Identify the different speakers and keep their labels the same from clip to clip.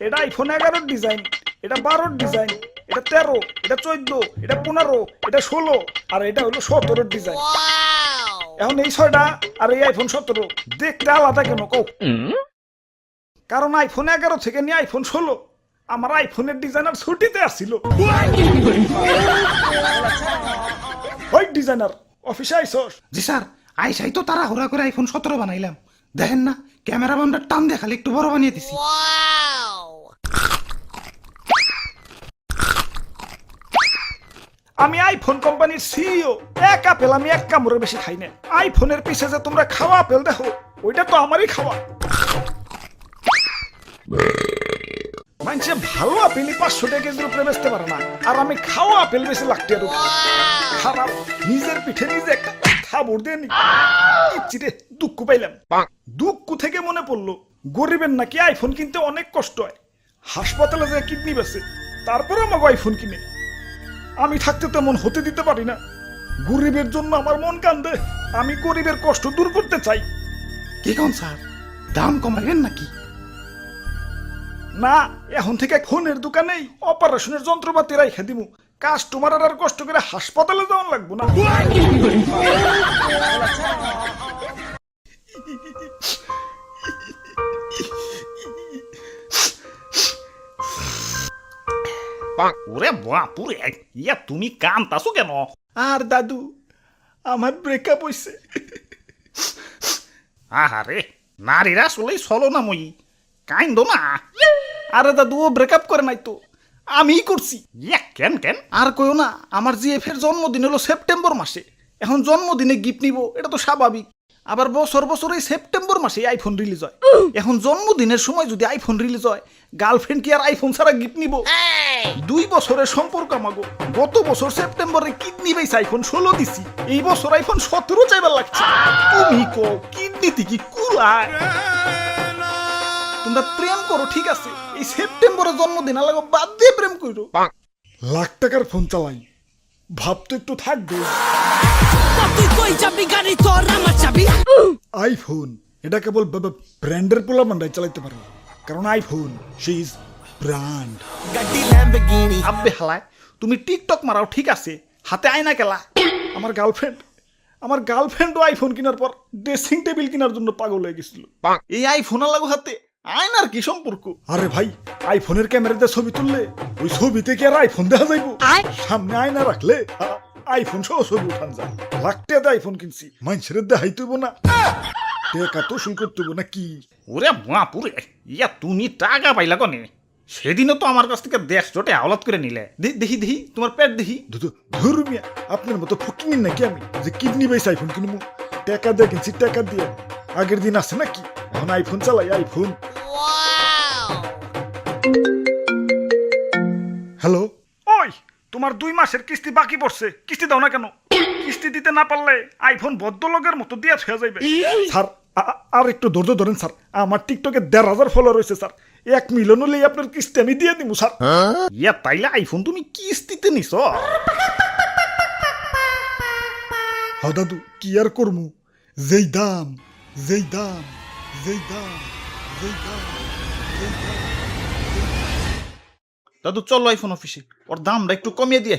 Speaker 1: এটা iPhone 11 design, এটা 12 design, এটা 13, এটা 14, এটা 15, এটা 16 আর এটা হলো 17 ডিজাইন। এখন এই 6টা আর এই আইফোন 17 দেখতে আলাদা কেন কও? কারণ আইফোন 11 থেকে নিয়ে আইফোন 16 আমার আইফোনের ডিজাইনার ছুটিতে আসছিল। ওই ডিজাইনার অফিসে আইছস?
Speaker 2: জি স্যার, আইসাই তো তারা হুড়া করে আইফোন 17 বানাইলাম। দেখেন না ক্যামেরা বামটা টান দিয়ে খালি একটু বড় বানিয়ে দিছি।
Speaker 1: আমি আইফোন কোম্পানির সিইও, এক আপেল আমি এক কামড়ের বেশি খাই না। আইফোনের পিছে যে তোমরা খাওয়া আপেল দেখো ওইটা তো আমারই খাওয়া। মানুষে ভালো আপেলই 500 টাকা কেজির উপরে বেচতে পারে না, আর আমি খাওয়া আপেল বেশি লাগতে আর খারাপ। নিজের পিঠে নিজে একটা থাবড় দিয়ে নি চিরে দুঃখ পাইলাম। দুঃখ থেকে মনে পড়লো গরিবের নাকি আইফোন কিনতে অনেক কষ্ট হয়। হাসপাতালে যে কিডনি বেচে তারপরে আমাকে আইফোন কিনে। আমি থাকতে তেমন হতে দিতে পারি না। গরিবের জন্য আমার মন কান্দে। আমি গরিবের কষ্ট দূর করতে চাই।
Speaker 2: কি কোন স্যার, দাম কমাবেন নাকি?
Speaker 1: না, এখন থেকে ফোনের দোকানেই অপারেশনের যন্ত্রপাতি রাইখা দিমু। কাস্টমার আর কষ্ট করে হাসপাতালে যাওয়ান লাগবো না।
Speaker 3: ওরে বাপুরে, ইয়া তুমি কান্তাছো কেন?
Speaker 1: আর দাদু, আমার ব্রেকআপ হইছে।
Speaker 3: আহারে, নারীরা আসলেই চলো না মই, কাইন্দ না।
Speaker 1: আরে দাদু, ও ব্রেকআপ করে নাই তো, আমিই করছি।
Speaker 3: ইয়া কেন কেন?
Speaker 1: আর কইও না, আমার জিএফের জন্মদিন হলো সেপ্টেম্বর মাসে। এখন জন্মদিনে গিফট নিব, এটা তো স্বাভাবিক। আবার বছর বছর এই সেপ্টেম্বর মাসে আইফোন রিলিজ হয়। এখন জন্মদিনের সময় যদি আইফোন রিলিজ হয়, গার্লফ্রেন্ড কি আর আইফোন ছাড়া গিফট নিব? 2 বছরের সম্পর্ক আমাগো। গত বছর সেপ্টেম্বরে কিডনি বেস আইফোন 16 দিছি, এই বছর আইফোন 17 চাইবার লাগছে। তুমি কো কিডনিতে কি কুলায়? তোমরা প্রেম করো ঠিক আছে, এই সেপ্টেম্বরের জন্মদিন লাগো বাদ দিয়ে প্রেম করো। লাখ টাকার ফোন চালাই, ভাব তো একটু থাকবে। আইফোন এটা কেবল ব্র্যান্ডের পোলা বান্ডাই চালাইতে পারে, কারণ আইফোন সে ইজ ব্র্যান্ড। আব্বে হালায়, তুমি টিকটক মারাও ঠিক আছে, হাতে আয়না কেলা। আমার গার্লফ্রেন্ডও আইফোন কেনার পর ড্রেসিং টেবিল কেনার জন্য পাগল হয়ে গেছিল। এই আইফোন লাগো হাতে আয়নার কি সম্পর্ক? আরে ভাই, আইফোনের ক্যামেরাতে ছবি তুললে ওই ছবিতে কি আর আইফোন দেখা যাইব? সামনে আয়না রাখলে আইফোন সহ ছবি উঠান যায়। লাখ টাকা আইফোন কিনছি, মানুষের দেখাই তুইব না, টাকা তো শুল করতে না কি?
Speaker 3: ওরে বাপুরে, ইয়া তুমি টাকা পাইলা কনে? সেদিনও তো আমার কাছ থেকে 150 আওলাদ করে নিলে।
Speaker 1: দেখি তোমার পেট দেখি। ধর্মিয়া, আপনার মতো ফকিং নাকি আমি যে কিডনি বেস আইফোন কিনবো? টাকা দিয়ে কিনছি, টাকা দিয়ে। আগের দিন আছে নাকি? এখন আইফোন চালাই, আইফোন। হ্যালো, ওই তোমার 2 মাসের কিস্তি বাকি পড়ছে, কিস্তি দাও না কেন? কিস্তি দিতে না পারলে আইফোন ভদ্রলোকের মতো দিয়া ছুঁয়া যাইবে। স্যার আর একটু ধৈর্য ধরেন স্যার, আমার টিকটকে 1,500 ফলোয়ার রয়েছে স্যার। 1 মিলিয়ন হলেই আপনার কিস্তি আমি দিয়ে দিব স্যার।
Speaker 3: ইয়া তাইলে আইফোন তুমি কিস্তিতে নিছ?
Speaker 1: হ্যাঁ দাদু, কি আর করমু? যেই দাম।
Speaker 3: দাদু চলো আইফোন অফিসে, ওর দামটা একটু কমিয়ে দিয়ে।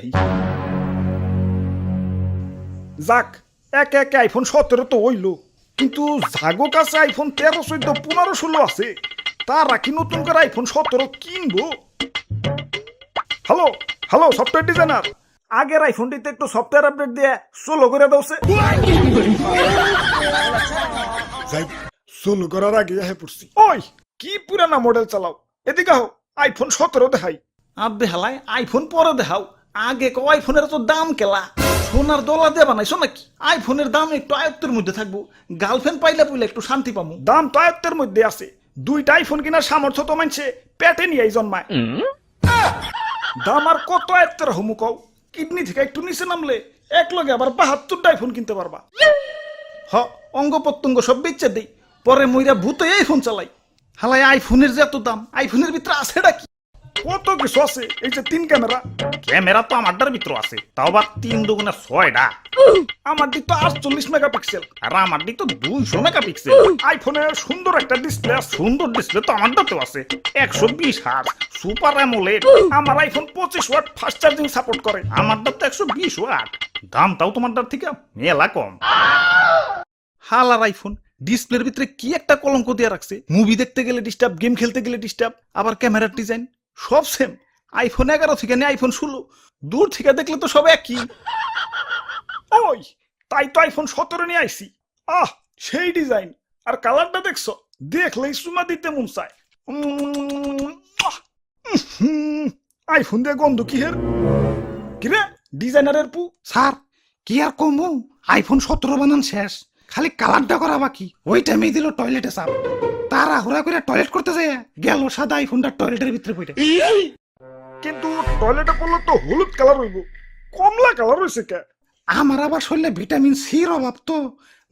Speaker 1: যাক, একে আইফোন 17 তো হইলো, কিন্তু জাগো কাছে আইফোন 13, 14, 15, 16 আছে। তারা কি নতুন করে আইফোন 17 কিনবো? হ্যালো সফটওয়্যার ডিজাইনার, আগের আইফোনটিতে একটু সফটওয়্যার আপডেট দিয়ে সোলো করে দাওছে। যাই, সোলো করার আগে পড়ছি। ওই কি পুরানা মডেল চালাও, এদিকে হও, আইফোন 17 দেখাই। আব্বে হালাই, আইফোন পরে দেখাও, আগে কো আইফোনের তো দাম কেলা। সোনার দলা দিয়ে বানাইছো নাকি? আইফোনের দাম একটু আয়ত্তের মধ্যে থাকবো, গার্লফ্রেন্ড পাইলে পুইলে একটু শান্তি পামু। দাম তো আয়ত্তের মধ্যে আছে, 2টা আইফোন কেনার সামর্থ্য তো মানছে পেটে নিয়ে জন্মায়। দাম আর কত আয়ত্তের হমু কও? কিডনি থেকে একটু নিচে নামলে এক লগে আবার 72টা আইফোন কিনতে পারবা। অঙ্গ প্রত্যঙ্গ সব বেচে দেই, পরে মইরা ভূতে আইফোন চালাই। হালাই আইফোনের যে এত দাম, আইফোনের ভিতরে আছেটা কি? কত কিছু আছে, এই যে 3 ক্যামেরা,
Speaker 3: ক্যামেরা তো আমারটার ভিতর আছে, তাও আবার 3 দুগুণে 6টা।
Speaker 1: আমার দিক তো 48 মেগাপিক্সেল,
Speaker 3: আর আমার দিক তো 200 মেগাপিক্সেল।
Speaker 1: আইফোনে সুন্দর একটা ডিসপ্লে আছে।
Speaker 3: সুন্দর ডিসপ্লে তো আমারটাতেও আছে, 120 হার্জ সুপার অ্যামোলেড।
Speaker 1: আমার iPhone 25 watt fast charging support করে।
Speaker 3: আমারটা তো 120 ওয়াট, দামটাও তোমারটার থেকে মেলা কম।
Speaker 1: হালার আইফোন ডিসপ্লের ভিতরে কি একটা কলঙ্ক দিয়ে রাখছে, মুভি দেখতে গেলে ডিস্টার্ব, গেম খেলতে গেলে ডিস্টার্ব, আবার ক্যামেরার ডিজাইন সব সেম। আইফোন 11 থেকে নিয়ে আইফোন 16, দূর থেকে দেখলে তো সব একই। ওই তাই তো আইফোন 17 নিয়ে আইছি। আহ সেই ডিজাইন আর কালারটা দেখছো, দেখলেই সুমা দিতে মন চায়। আইফোন দিয়ে গন্ধ কি হের, কিরে ডিজাইনারের পু।
Speaker 2: স্যার কি আর কমু, আইফোন 17 বানান শেষ, খালি কালারটা করা বাকি। ওই টাইমে দিল টয়লেটে চাপ, তারা হুড়া করে টয়লেট করতে যায়, গেল সাদা আইফোনটা টয়লেটের ভিতরে পড়ে।
Speaker 1: কিন্তু টয়লেটে পড়লে তো হলুদ কালার হইব, কমলা কালার হইছে কে?
Speaker 2: আমার আবার শরীরে ভিটামিন সির অভাব তো,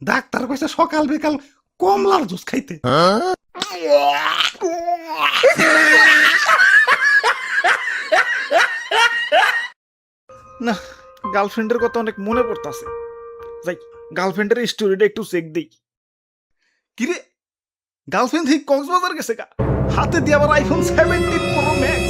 Speaker 2: ডাক্তার কইছে সকাল বিকাল কমলার জুস খাইতে।
Speaker 1: না, গার্লফ্রেন্ডের কথা অনেক মনে পড়তাছে, যাই গার্লফ্রেন্ডের স্টোরিটা একটু চেক দেই। কিরে গার্লফ্রেন্ড ঠিক কক্সবাজার গেছে গা, হাতে দিয়ে আবার আইফোন 17 প্রো ম্যাক্স।